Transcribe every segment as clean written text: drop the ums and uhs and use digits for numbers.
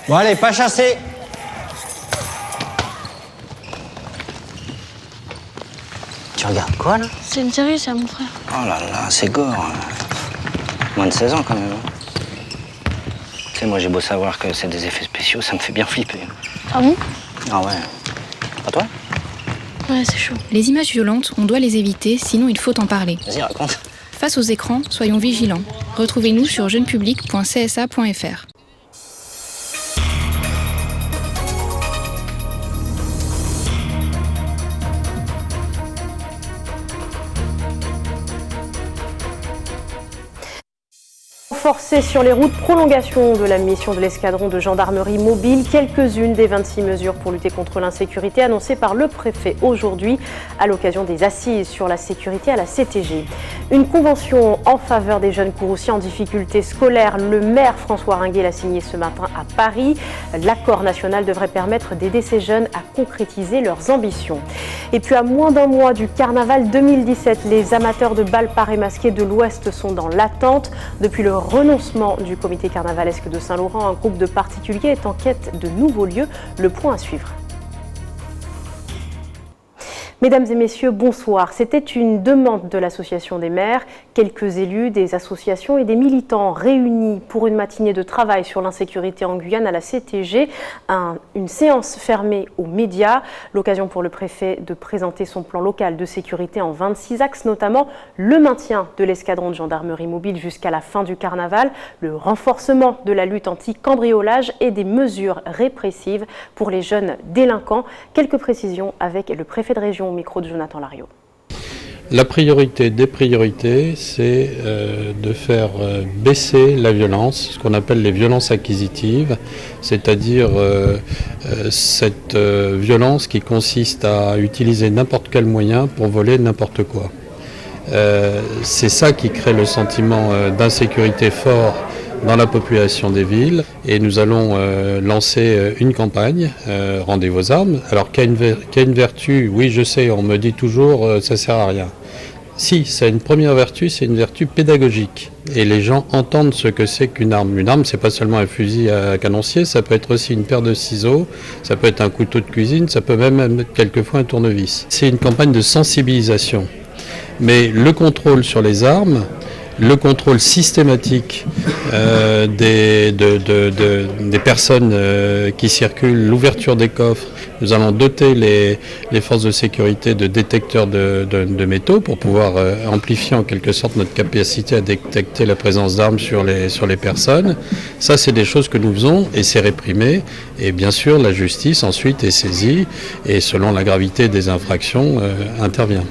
Bon allez, pas chasser. Tu regardes quoi là? C'est une série, ça, mon frère. Oh là là, c'est gore. Moins de 16 ans quand même. Tu sais, moi j'ai beau savoir que c'est des effets spéciaux, ça me fait bien flipper. Ah bon? Ah ouais. Pas toi? Ouais, c'est chaud. Les images violentes, on doit les éviter, sinon il faut en parler. Vas-y, raconte. Face aux écrans, soyons vigilants. Retrouvez-nous sur jeunepublic.csa.fr. Renforcée sur les routes, prolongation de la mission de l'escadron de gendarmerie mobile, quelques-unes des 26 mesures pour lutter contre l'insécurité annoncées par le préfet aujourd'hui à l'occasion des assises sur la sécurité à la CTG. Une convention en faveur des jeunes Kouroussiens en difficulté scolaire, le maire François Ringuet l'a signé ce matin à Paris. L'accord national devrait permettre d'aider ces jeunes à concrétiser leurs ambitions. Et puis à moins d'un mois du carnaval 2017, les amateurs de bal parés masqués de l'Ouest sont dans l'attente. Depuis le renoncement du comité carnavalesque de Saint-Laurent, un groupe de particuliers est en quête de nouveaux lieux. Le point à suivre. Mesdames et messieurs, bonsoir. C'était une demande de l'Association des maires. Quelques élus, des associations et des militants réunis pour une matinée de travail sur l'insécurité en Guyane à la CTG. Une séance fermée aux médias. L'occasion pour le préfet de présenter son plan local de sécurité en 26 axes, notamment le maintien de l'escadron de gendarmerie mobile jusqu'à la fin du carnaval, le renforcement de la lutte anti-cambriolage et des mesures répressives pour les jeunes délinquants. Quelques précisions avec le préfet de région au micro de Jonathan Lariot. La priorité des priorités, c'est de faire baisser la violence, ce qu'on appelle les violences acquisitives, c'est-à-dire cette violence qui consiste à utiliser n'importe quel moyen pour voler n'importe quoi. C'est ça qui crée le sentiment d'insécurité fort dans la population des villes, et nous allons lancer une campagne, Rendez vos armes, alors qui a une vertu, oui je sais, on me dit toujours ça sert à rien. Si, c'est une première vertu, c'est une vertu pédagogique, et les gens entendent ce que c'est qu'une arme. Une arme, c'est pas seulement un fusil à canoncier, ça peut être aussi une paire de ciseaux, ça peut être un couteau de cuisine, ça peut même être quelquefois un tournevis. C'est une campagne de sensibilisation, mais le contrôle sur les armes, le contrôle systématique des personnes qui circulent, l'ouverture des coffres. Nous allons doter les forces de sécurité de détecteurs de métaux pour pouvoir amplifier en quelque sorte notre capacité à détecter la présence d'armes sur les personnes. Ça, c'est des choses que nous faisons et c'est réprimé. Et bien sûr, la justice ensuite est saisie et selon la gravité des infractions, intervient.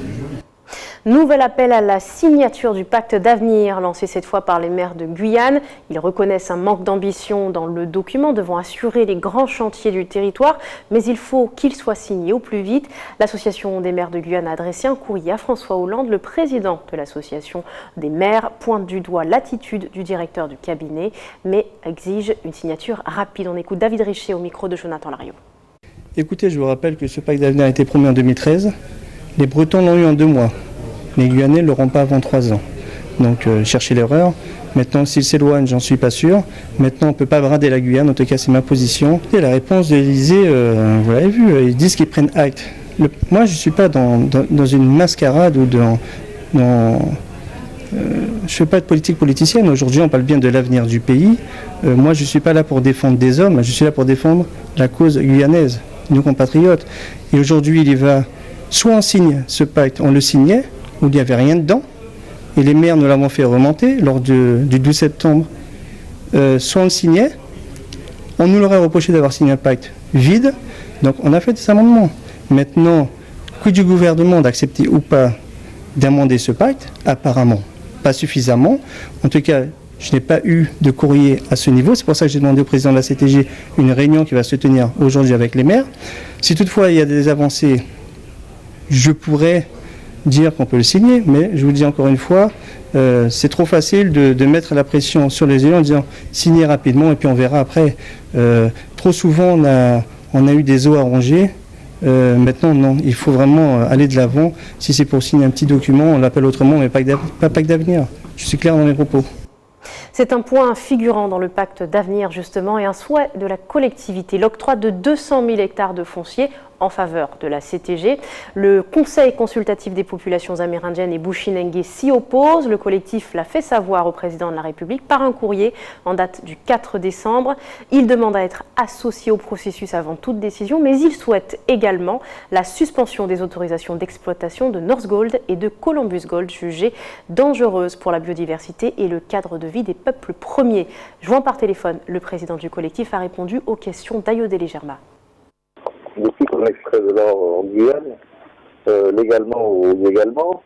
Nouvel appel à la signature du pacte d'avenir, lancé cette fois par les maires de Guyane. Ils reconnaissent un manque d'ambition dans le document devant assurer les grands chantiers du territoire, mais il faut qu'il soit signé au plus vite. L'Association des maires de Guyane a adressé un courrier à François Hollande. Le président de l'Association des maires pointe du doigt l'attitude du directeur du cabinet, mais exige une signature rapide. On écoute David Richer au micro de Jonathan Lariot. Écoutez, je vous rappelle que ce pacte d'avenir a été promis en 2013. Les Bretons l'ont eu en 2 mois. Les Guyanais ne l'auront pas avant 3 ans. Donc cherchez l'erreur. Maintenant, s'il s'éloigne, j'en suis pas sûr. Maintenant, on ne peut pas brader la Guyane, en tout cas c'est ma position. Et la réponse de l'Élysée, vous l'avez vu, ils disent qu'ils prennent acte. Moi, je ne suis pas dans une mascarade ou je ne fais pas de politique politicienne. Aujourd'hui, on parle bien de l'avenir du pays. Moi, je ne suis pas là pour défendre des hommes, je suis là pour défendre la cause guyanaise, nos compatriotes. Et aujourd'hui, il y va, soit on signe ce pacte, on le signait, où il n'y avait rien dedans, et les maires nous l'avons fait remonter lors du 12 septembre, soit on le signait, on nous l'aurait reproché d'avoir signé un pacte vide, donc on a fait des amendements. Maintenant, quid du gouvernement d'accepter ou pas d'amender ce pacte? Apparemment, pas suffisamment. En tout cas, je n'ai pas eu de courrier à ce niveau, c'est pour ça que j'ai demandé au président de la CTG une réunion qui va se tenir aujourd'hui avec les maires. Si toutefois il y a des avancées, je pourrais dire qu'on peut le signer, mais je vous dis encore une fois, c'est trop facile de mettre la pression sur les élus en disant signez rapidement et puis on verra après. Trop souvent on a eu des os à ronger. Maintenant non, il faut vraiment aller de l'avant. Si c'est pour signer un petit document, on l'appelle autrement, mais pas pacte d'avenir. Je suis clair dans mes propos. C'est un point figurant dans le pacte d'avenir justement et un souhait de la collectivité, l'octroi de 200 000 hectares de foncier en faveur de la CTG. Le Conseil consultatif des populations amérindiennes et Bushinengue s'y oppose. Le collectif l'a fait savoir au président de la République par un courrier en date du 4 décembre. Il demande à être associé au processus avant toute décision, mais il souhaite également la suspension des autorisations d'exploitation de North Gold et de Columbus Gold jugées dangereuses pour la biodiversité et le cadre de vie des peuples premiers. Joint par téléphone, le président du collectif a répondu aux questions d'Ayodele Germa. Depuis qu'on extrait de l'or en Guyane, légalement ou illégalement,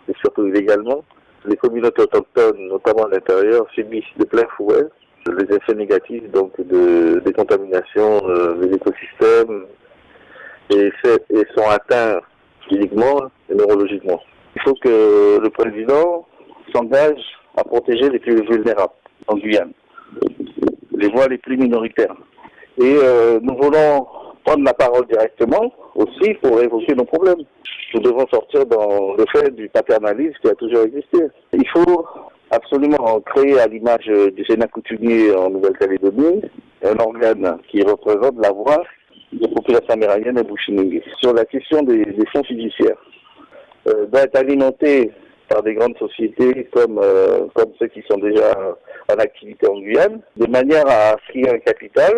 et surtout illégalement, les communautés autochtones, notamment à l'intérieur, subissent de plein fouet les effets négatifs donc de décontamination des écosystèmes et sont atteints physiquement et neurologiquement. Il faut que le président s'engage à protéger les plus vulnérables en Guyane, les voix les plus minoritaires. Et nous voulons prendre la parole directement aussi pour évoquer nos problèmes. Nous devons sortir dans le fait du paternalisme qui a toujours existé. Il faut absolument créer à l'image du Sénat coutumier en Nouvelle-Calédonie un organe qui représente la voix des populations amérindiennes et Bushinengue. Sur la question des fonds fiduciaires, doit être alimenté par des grandes sociétés comme ceux qui sont déjà en activité en Guyane, de manière à créer un capital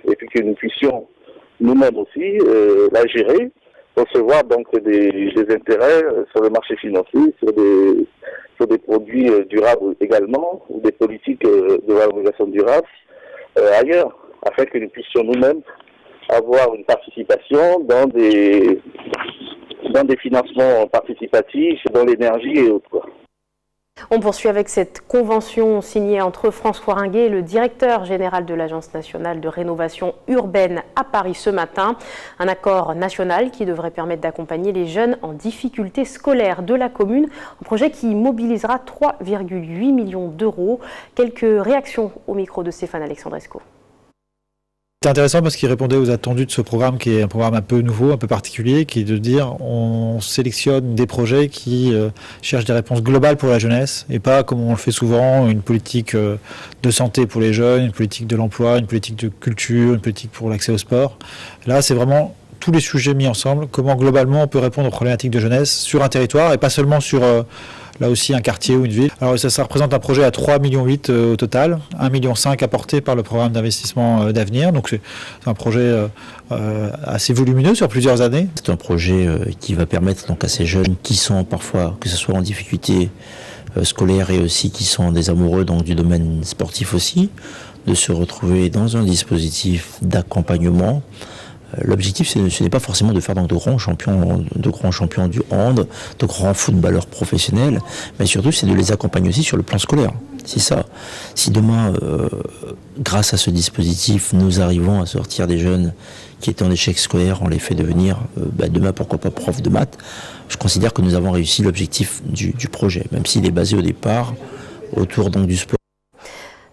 et puis que nous puissions nous-mêmes aussi la gérer, recevoir donc des intérêts sur le marché financier, sur des produits durables également, ou des politiques de valorisation durable ailleurs, afin que nous puissions nous-mêmes avoir une participation dans des financements participatifs, dans l'énergie et autres. On poursuit avec cette convention signée entre François Ringuet et le directeur général de l'Agence nationale de rénovation urbaine à Paris ce matin. Un accord national qui devrait permettre d'accompagner les jeunes en difficulté scolaire de la commune. Un projet qui mobilisera 3,8 millions d'euros. Quelques réactions au micro de Stéphane Alexandrescu. C'est intéressant parce qu'il répondait aux attendus de ce programme qui est un programme un peu nouveau, un peu particulier, qui est de dire on sélectionne des projets qui cherchent des réponses globales pour la jeunesse et pas comme on le fait souvent, une politique de santé pour les jeunes, une politique de l'emploi, une politique de culture, une politique pour l'accès au sport. Là, c'est vraiment tous les sujets mis ensemble, comment globalement on peut répondre aux problématiques de jeunesse sur un territoire et pas seulement sur là aussi un quartier ou une ville. Alors ça représente un projet à 3,8 millions au total, 1,5 million apporté par le programme d'investissement d'avenir. Donc c'est un projet assez volumineux sur plusieurs années. C'est un projet qui va permettre donc à ces jeunes qui sont parfois, que ce soit en difficulté scolaire et aussi qui sont des amoureux donc du domaine sportif aussi, de se retrouver dans un dispositif d'accompagnement. L'objectif, ce n'est pas forcément de faire donc de grands champions du hand, de grands footballeurs professionnels, mais surtout c'est de les accompagner aussi sur le plan scolaire. C'est ça. Si demain, grâce à ce dispositif, nous arrivons à sortir des jeunes qui étaient en échec scolaire, on les fait devenir demain pourquoi pas prof de maths, je considère que nous avons réussi l'objectif du projet, même s'il est basé au départ autour donc du sport.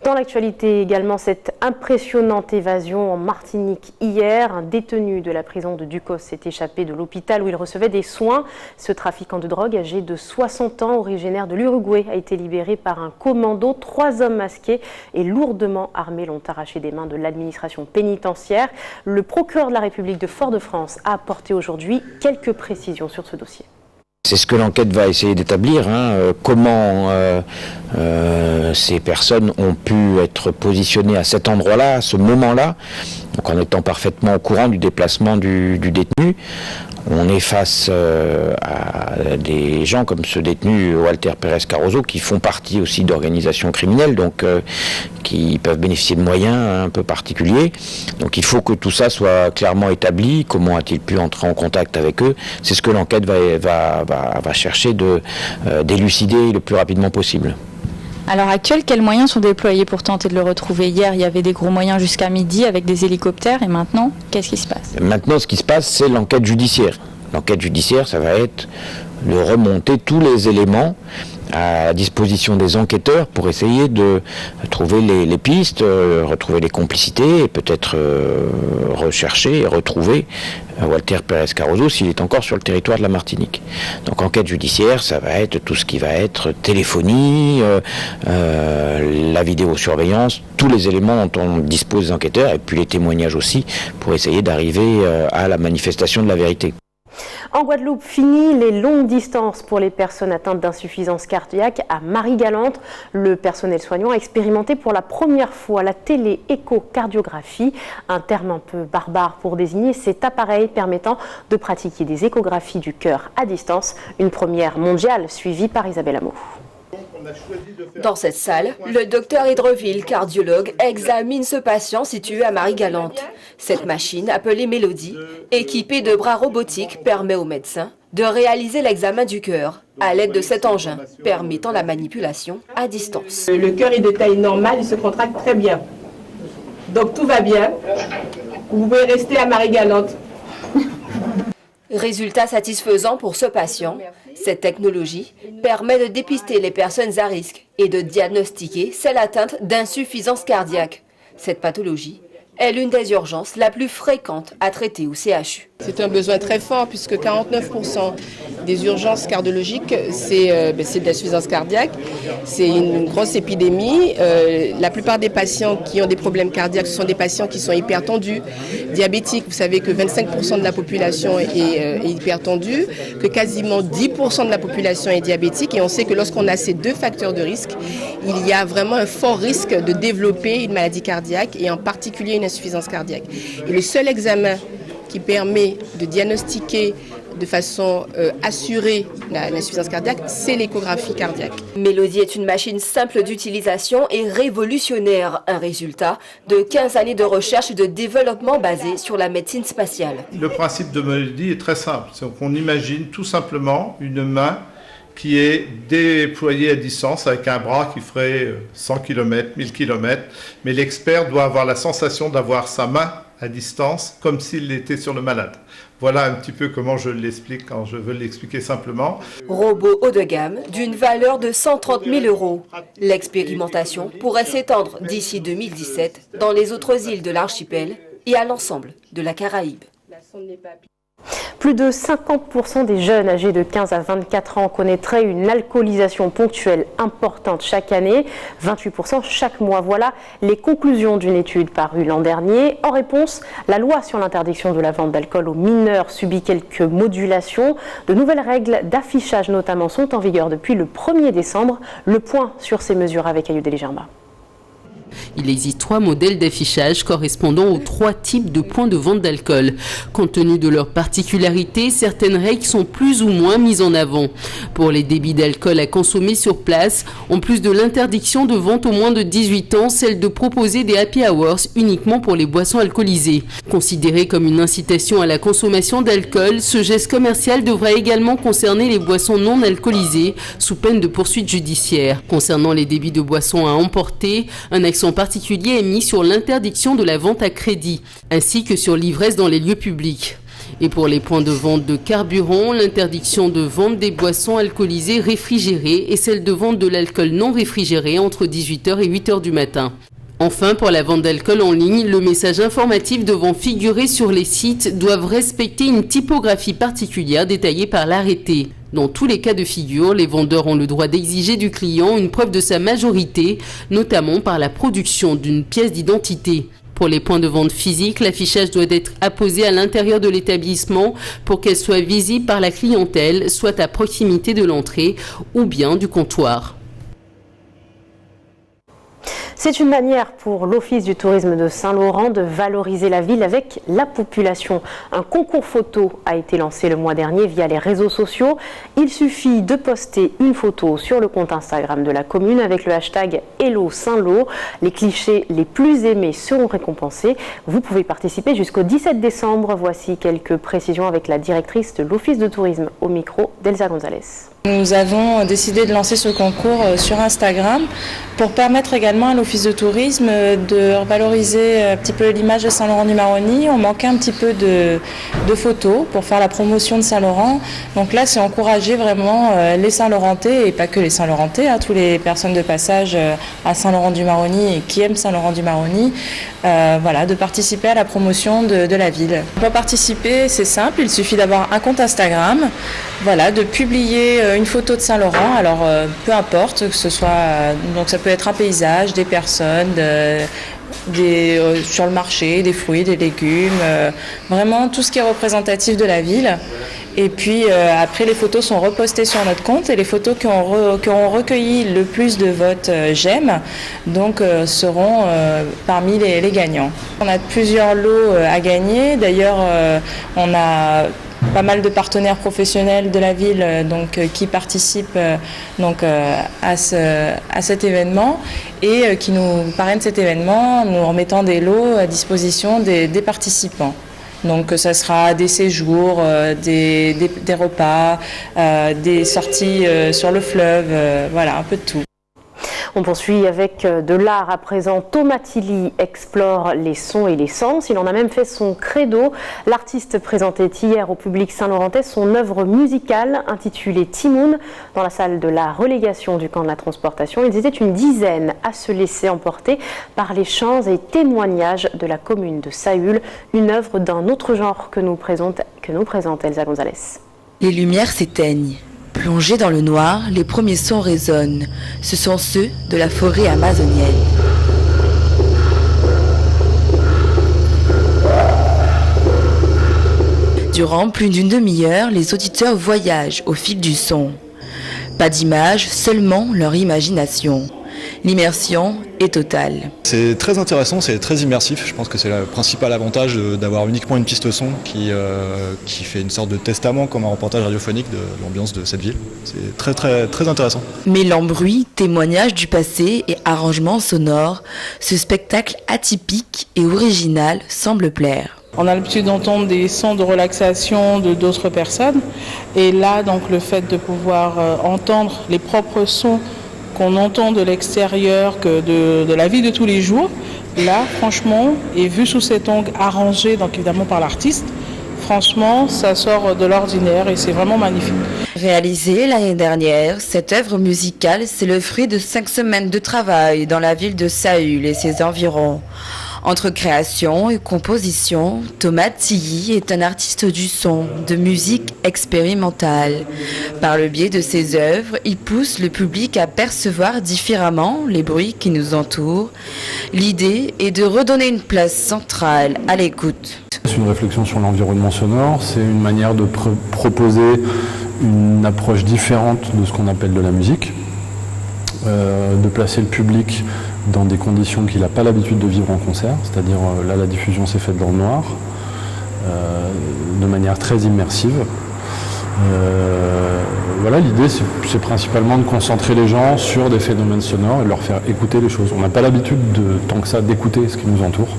Dans l'actualité également, cette impressionnante évasion en Martinique hier. Un détenu de la prison de Ducos s'est échappé de l'hôpital où il recevait des soins. Ce trafiquant de drogue, âgé de 60 ans, originaire de l'Uruguay, a été libéré par un commando. 3 hommes masqués et lourdement armés l'ont arraché des mains de l'administration pénitentiaire. Le procureur de la République de Fort-de-France a apporté aujourd'hui quelques précisions sur ce dossier. C'est ce que l'enquête va essayer d'établir, comment ces personnes ont pu être positionnées à cet endroit-là, à ce moment-là, donc en étant parfaitement au courant du déplacement du détenu. On est face à des gens comme ce détenu Walter Pérez Carozo qui font partie aussi d'organisations criminelles, donc qui peuvent bénéficier de moyens un peu particuliers. Donc il faut que tout ça soit clairement établi. Comment a-t-il pu entrer en contact avec eux? C'est ce que l'enquête va chercher d'élucider le plus rapidement possible. À l'heure actuelle, quels moyens sont déployés pour tenter de le retrouver? Hier, il y avait des gros moyens jusqu'à midi avec des hélicoptères. Et maintenant, qu'est-ce qui se passe? Maintenant, ce qui se passe, c'est l'enquête judiciaire. L'enquête judiciaire, ça va être de remonter tous les éléments à la disposition des enquêteurs pour essayer de trouver les pistes, retrouver les complicités et peut-être rechercher et retrouver Walter Pérez Carozo s'il est encore sur le territoire de la Martinique. Donc enquête judiciaire, ça va être tout ce qui va être téléphonie, la vidéosurveillance, tous les éléments dont on dispose les enquêteurs, et puis les témoignages aussi, pour essayer d'arriver à la manifestation de la vérité. En Guadeloupe, fini les longues distances pour les personnes atteintes d'insuffisance cardiaque. À Marie-Galante, le personnel soignant a expérimenté pour la première fois la télééchocardiographie, un terme un peu barbare pour désigner cet appareil permettant de pratiquer des échographies du cœur à distance, une première mondiale suivie par Isabelle Hameau. Dans cette salle, le docteur Hydreville, cardiologue, examine ce patient situé à Marie-Galante. Cette machine, appelée Mélodie, équipée de bras robotiques, permet au médecin de réaliser l'examen du cœur à l'aide de cet engin, permettant la manipulation à distance. Le cœur est de taille normale, il se contracte très bien. Donc tout va bien. Vous pouvez rester à Marie-Galante. Résultat satisfaisant pour ce patient, cette technologie permet de dépister les personnes à risque et de diagnostiquer celles atteintes d'insuffisance cardiaque. Cette pathologie est l'une des urgences la plus fréquente à traiter au CHU. C'est un besoin très fort puisque 49% des urgences cardiologiques, c'est de l'insuffisance cardiaque. C'est une grosse épidémie. La plupart des patients qui ont des problèmes cardiaques, ce sont des patients qui sont hypertendus, diabétiques. Vous savez que 25% de la population est hypertendue, que quasiment 10% de la population est diabétique. Et on sait que lorsqu'on a ces deux facteurs de risque, il y a vraiment un fort risque de développer une maladie cardiaque et en particulier une insuffisance cardiaque. Et le seul examen qui permet de diagnostiquer de façon assurée l'insuffisance cardiaque, c'est l'échographie cardiaque. Mélodie est une machine simple d'utilisation et révolutionnaire, un résultat de 15 années de recherche et de développement basé sur la médecine spatiale. Le principe de Mélodie est très simple, c'est qu'on imagine tout simplement une main qui est déployée à distance avec un bras qui ferait 100 km, 1000 km, mais l'expert doit avoir la sensation d'avoir sa main à distance, comme s'il était sur le malade. Voilà un petit peu comment je l'explique quand je veux l'expliquer simplement. Robot haut de gamme d'une valeur de 130 000 €. L'expérimentation pourrait s'étendre d'ici 2017 dans les autres îles de l'archipel et à l'ensemble de la Caraïbe. Plus de 50% des jeunes âgés de 15 à 24 ans connaîtraient une alcoolisation ponctuelle importante chaque année, 28% chaque mois. Voilà les conclusions d'une étude parue l'an dernier. En réponse, la loi sur l'interdiction de la vente d'alcool aux mineurs subit quelques modulations. De nouvelles règles d'affichage notamment sont en vigueur depuis le 1er décembre. Le point sur ces mesures avec Ayoudeli Germa. Il existe 3 modèles d'affichage correspondant aux 3 types de points de vente d'alcool. Compte tenu de leurs particularités, certaines règles sont plus ou moins mises en avant. Pour les débits d'alcool à consommer sur place, en plus de l'interdiction de vente aux moins de 18 ans, celle de proposer des happy hours uniquement pour les boissons alcoolisées. Considéré comme une incitation à la consommation d'alcool, ce geste commercial devrait également concerner les boissons non alcoolisées, sous peine de poursuites judiciaires. Concernant les débits de boissons à emporter, un accent particulier est mis sur l'interdiction de la vente à crédit, ainsi que sur l'ivresse dans les lieux publics. Et pour les points de vente de carburant, l'interdiction de vente des boissons alcoolisées réfrigérées et celle de vente de l'alcool non réfrigéré entre 18h et 8h du matin. Enfin, pour la vente d'alcool en ligne, le message informatif devant figurer sur les sites doivent respecter une typographie particulière détaillée par l'arrêté. Dans tous les cas de figure, les vendeurs ont le droit d'exiger du client une preuve de sa majorité, notamment par la production d'une pièce d'identité. Pour les points de vente physiques, l'affichage doit être apposé à l'intérieur de l'établissement pour qu'elle soit visible par la clientèle, soit à proximité de l'entrée ou bien du comptoir. C'est une manière pour l'Office du tourisme de Saint-Laurent de valoriser la ville avec la population. Un concours photo a été lancé le mois dernier via les réseaux sociaux. Il suffit de poster une photo sur le compte Instagram de la commune avec le hashtag Hello Saint-Lô. Les clichés les plus aimés seront récompensés. Vous pouvez participer jusqu'au 17 décembre. Voici quelques précisions avec la directrice de l'Office de tourisme au micro d'Elsa Gonzalez. Nous avons décidé de lancer ce concours sur Instagram pour permettre également à l'Office de tourisme de valoriser un petit peu l'image de Saint-Laurent-du-Maroni. On manquait un petit peu de photos pour faire la promotion de Saint-Laurent. Donc là, c'est encourager vraiment les Saint-Laurentais, et pas que les Saint-Laurentais, toutes les personnes de passage à Saint-Laurent-du-Maroni et qui aiment Saint-Laurent-du-Maroni, de participer à la promotion de la ville. Pour participer, c'est simple, il suffit d'avoir un compte Instagram, de publier une photo de Saint-Laurent, alors peu importe que ce soit, donc ça peut être un paysage, des personnes, sur le marché, des fruits, des légumes, vraiment tout ce qui est représentatif de la ville. Et puis après, les photos sont repostées sur notre compte et les photos qui auront recueilli le plus de votes j'aime seront parmi les gagnants. On a plusieurs lots à gagner. D'ailleurs, on a pas mal de partenaires professionnels de la ville qui participent à cet événement et qui nous parrainent cet événement, nous remettant des lots à disposition des participants. Donc ça sera des séjours, des repas, des sorties sur le fleuve, un peu de tout. On poursuit avec de l'art à présent. Thomas Tilly explore les sons et les sens. Il en a même fait son credo. L'artiste présentait hier au public saint-laurentais son œuvre musicale intitulée Timoun dans la salle de la relégation du camp de la transportation. Ils étaient une dizaine à se laisser emporter par les chants et témoignages de la commune de Saül, une œuvre d'un autre genre que nous présente Elsa Gonzalez. Les lumières s'éteignent. Plongés dans le noir, les premiers sons résonnent. Ce sont ceux de la forêt amazonienne. Durant plus d'une demi-heure, les auditeurs voyagent au fil du son. Pas d'image, seulement leur imagination. L'immersion est totale. C'est très intéressant, c'est très immersif. Je pense que c'est le principal avantage d'avoir uniquement une piste son qui fait une sorte de testament comme un reportage radiophonique de l'ambiance de cette ville. C'est très très très intéressant. Mêlant bruit, témoignages du passé et arrangements sonores, ce spectacle atypique et original semble plaire. On a l'habitude d'entendre des sons de relaxation de d'autres personnes et là le fait de pouvoir entendre les propres sons qu'on entend de l'extérieur que de la vie de tous les jours, là franchement, et vu sous cet angle arrangé évidemment par l'artiste, franchement ça sort de l'ordinaire et c'est vraiment magnifique. Réalisée l'année dernière, cette œuvre musicale c'est le fruit de 5 semaines de travail dans la ville de Saül et ses environs. Entre création et composition, Thomas Tilly est un artiste du son, de musique expérimentale. Par le biais de ses œuvres, il pousse le public à percevoir différemment les bruits qui nous entourent. L'idée est de redonner une place centrale à l'écoute. C'est une réflexion sur l'environnement sonore, c'est une manière de proposer une approche différente de ce qu'on appelle de la musique, de placer le public dans des conditions qu'il n'a pas l'habitude de vivre en concert, c'est-à-dire là la diffusion s'est faite dans le noir, de manière très immersive. L'idée c'est principalement de concentrer les gens sur des phénomènes sonores et de leur faire écouter les choses. On n'a pas l'habitude tant que ça d'écouter ce qui nous entoure.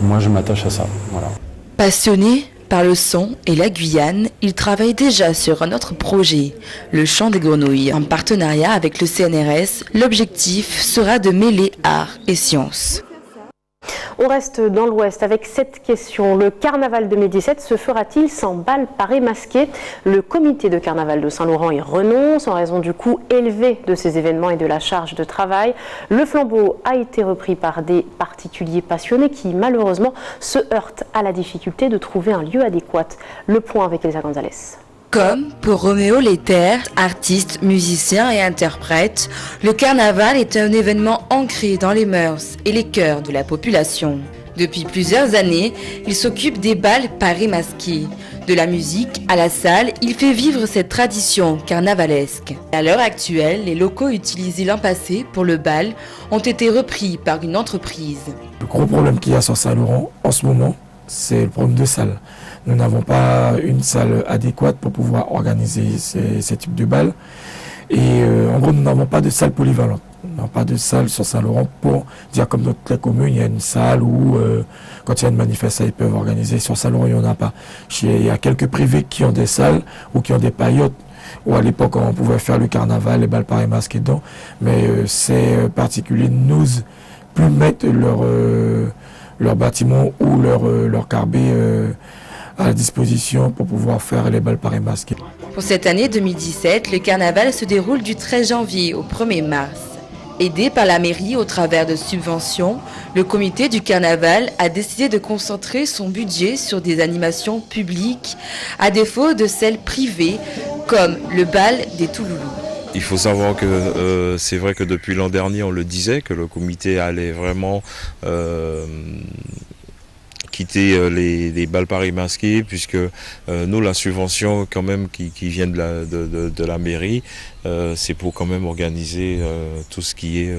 Moi je m'attache à ça. Voilà. Passionné par le son et la Guyane, il travaille déjà sur un autre projet, le chant des grenouilles. En partenariat avec le CNRS, l'objectif sera de mêler art et science. On reste dans l'Ouest avec cette question. Le carnaval 2017 se fera-t-il sans bal paré masqué ? Le comité de carnaval de Saint-Laurent y renonce en raison du coût élevé de ces événements et de la charge de travail. Le flambeau a été repris par des particuliers passionnés qui malheureusement se heurtent à la difficulté de trouver un lieu adéquat. Le point avec Elsa Gonzalez. Comme pour Roméo Léther, artiste, musicien et interprète, le carnaval est un événement ancré dans les mœurs et les cœurs de la population. Depuis plusieurs années, il s'occupe des bals parés masqués. De la musique à la salle, il fait vivre cette tradition carnavalesque. À l'heure actuelle, les locaux utilisés l'an passé pour le bal ont été repris par une entreprise. Le gros problème qu'il y a sur Saint-Laurent en ce moment, c'est le problème de salle. Nous n'avons pas une salle adéquate pour pouvoir organiser ces types de balles. Et en gros, nous n'avons pas de salle polyvalente. Nous n'avons pas de salle sur Saint-Laurent pour dire comme dans toutes les communes, il y a une salle où quand il y a une manifestation, ils peuvent organiser. Sur Saint-Laurent, il n'y en a pas. Il y a quelques privés qui ont des salles ou qui ont des paillotes où à l'époque on pouvait faire le carnaval, les balles parées masquées dedans, mais ces particuliers n'osent plus mettre leur bâtiment ou leur carbet à la disposition pour pouvoir faire les balles parées masquées. Pour cette année 2017, le carnaval se déroule du 13 janvier au 1er mars. Aidé par la mairie au travers de subventions, le comité du carnaval a décidé de concentrer son budget sur des animations publiques, à défaut de celles privées, comme le bal des Touloulous. Il faut savoir que c'est vrai que depuis l'an dernier, on le disait, que le comité allait vraiment quitter les balles parées masquées, puisque nous, la subvention quand même qui vient de la mairie, c'est pour quand même organiser tout ce qui est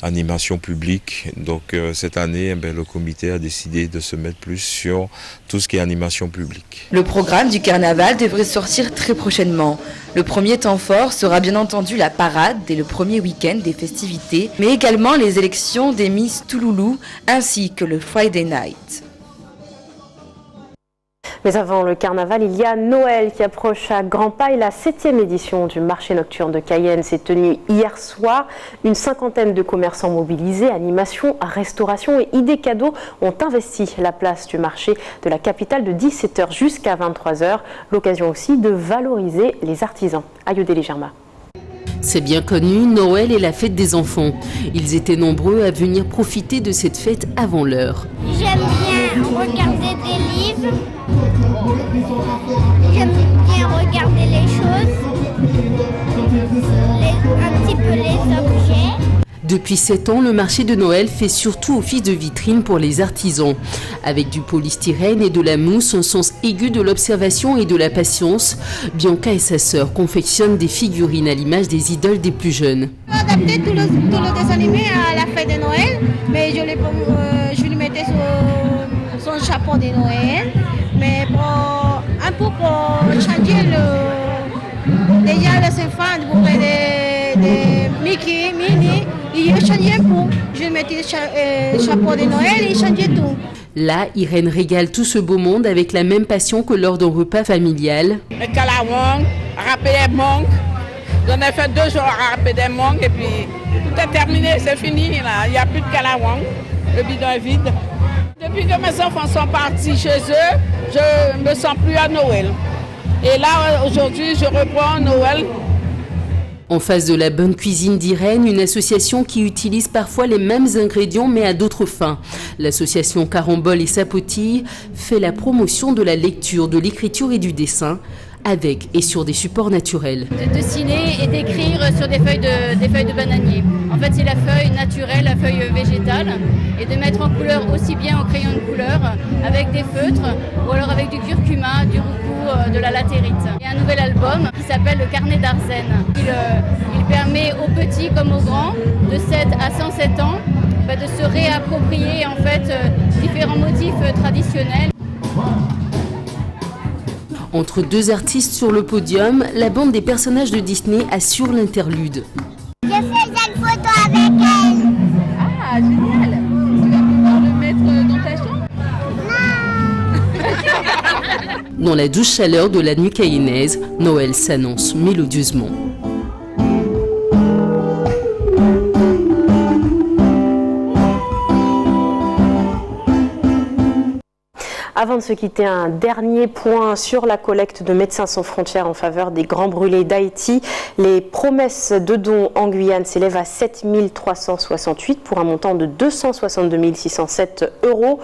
animation publique. Donc cette année, le comité a décidé de se mettre plus sur tout ce qui est animation publique. Le programme du carnaval devrait sortir très prochainement. Le premier temps fort sera bien entendu la parade dès le premier week-end des festivités, mais également les élections des Miss Touloulou ainsi que le Friday Night. Mais avant le carnaval, il y a Noël qui approche à grands pas et la 7e édition du marché nocturne de Cayenne s'est tenue hier soir. Une cinquantaine de commerçants mobilisés, animation, restauration et idées cadeaux ont investi la place du marché de la capitale de 17h jusqu'à 23h. L'occasion aussi de valoriser les artisans. Ayodele Germa. C'est bien connu, Noël est la fête des enfants. Ils étaient nombreux à venir profiter de cette fête avant l'heure. J'aime bien regarder des livres. J'aime bien regarder les choses, un petit peu les objets. Depuis 7 ans, le marché de Noël fait surtout office de vitrine pour les artisans. Avec du polystyrène et de la mousse, un sens aigu de l'observation et de la patience, Bianca et sa sœur confectionnent des figurines à l'image des idoles des plus jeunes. Adapter tout le dessin animé à la fête de Noël, mais je lui mettais son chapeau de Noël, mais un peu pour changer déjà les enfants, pour des Mickey, Minnie. Et je changeais pour. Je mettais le chapeau de Noël et changeais tout. Là, Irène régale tout ce beau monde avec la même passion que lors d'un repas familial. Le calawang, râper des mangues. J'en ai fait 2 jours à râper des mangues et puis tout est terminé, c'est fini là. Il n'y a plus de calawang, le bidon est vide. Depuis que mes enfants sont partis chez eux, je ne me sens plus à Noël. Et là, aujourd'hui, je reprends Noël. En face de la bonne cuisine d'Irène, une association qui utilise parfois les mêmes ingrédients mais à d'autres fins. L'association Carambole et Sapotille fait la promotion de la lecture, de l'écriture et du dessin avec et sur des supports naturels. De dessiner et d'écrire sur des feuilles de bananier. En fait, c'est la feuille naturelle, la feuille végétale, et de mettre en couleur aussi bien en crayon de couleur avec des feutres ou alors avec du curcuma, du roucou, de la latérite. Il y a un nouvel album qui s'appelle le Carnet d'Arsène. Il permet aux petits comme aux grands de 7 à 107 ans de se réapproprier en fait différents motifs traditionnels. Entre 2 artistes sur le podium, la bande des personnages de Disney assure l'interlude. J'ai fait une photo avec elle. Ah, génial! Tu vas pouvoir le mettre dans ta chambre? Non. Dans la douce chaleur de la nuit cayennaise, Noël s'annonce mélodieusement. Avant de se quitter, un dernier point sur la collecte de Médecins sans frontières en faveur des grands brûlés d'Haïti. Les promesses de dons en Guyane s'élèvent à 7 368 pour un montant de 262 607 €.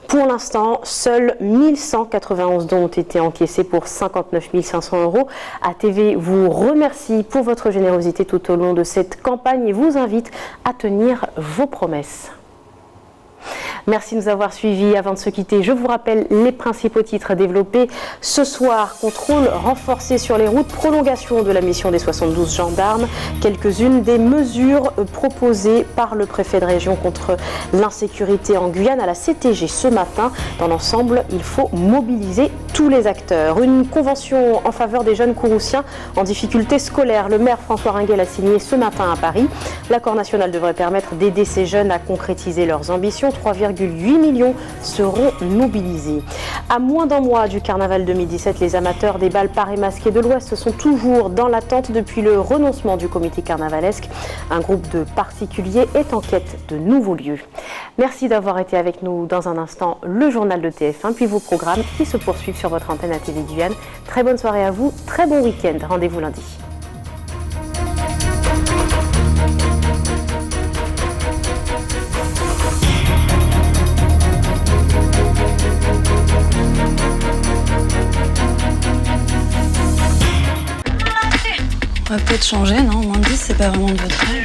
Pour l'instant, seuls 1191 dons ont été encaissés pour 59 500 €. ATV vous remercie pour votre générosité tout au long de cette campagne et vous invite à tenir vos promesses. Merci de nous avoir suivis. Avant de se quitter, je vous rappelle les principaux titres développés ce soir. Contrôle renforcé sur les routes, prolongation de la mission des 72 gendarmes. Quelques-unes des mesures proposées par le préfet de région contre l'insécurité en Guyane à la CTG ce matin. Dans l'ensemble, il faut mobiliser tous les acteurs. Une convention en faveur des jeunes Kouroussiens en difficulté scolaire. Le maire François Ringuet l'a signé ce matin à Paris. L'accord national devrait permettre d'aider ces jeunes à concrétiser leurs ambitions. 3,8 1,8 million seront mobilisés. À moins d'un mois du carnaval 2017, les amateurs des bals parés masqués de l'Ouest sont toujours dans l'attente depuis le renoncement du comité carnavalesque. Un groupe de particuliers est en quête de nouveaux lieux. Merci d'avoir été avec nous. Dans un instant, le journal de TF1, puis vos programmes qui se poursuivent sur votre antenne à TV Guyane. Très bonne soirée à vous, très bon week-end. Rendez-vous lundi. On va peut-être changer, non? Moins de 10, c'est pas vraiment de votre âge.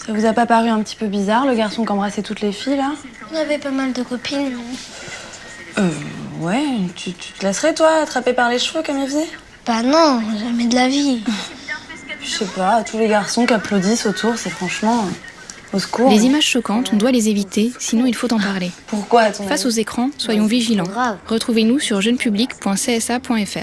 Ça vous a pas paru un petit peu bizarre, le garçon qui embrassait toutes les filles, là? Il y avait pas mal de copines, non? Ouais, tu te laisserais, toi, attraper par les cheveux comme il faisait? Bah non, jamais de la vie. Je sais pas, tous les garçons qui applaudissent autour, c'est franchement... au secours. Les images choquantes, on doit les éviter, sinon il faut en parler. Pourquoi, à ton Face aux écrans, soyons vigilants. Retrouvez-nous sur jeunepublic.csa.fr.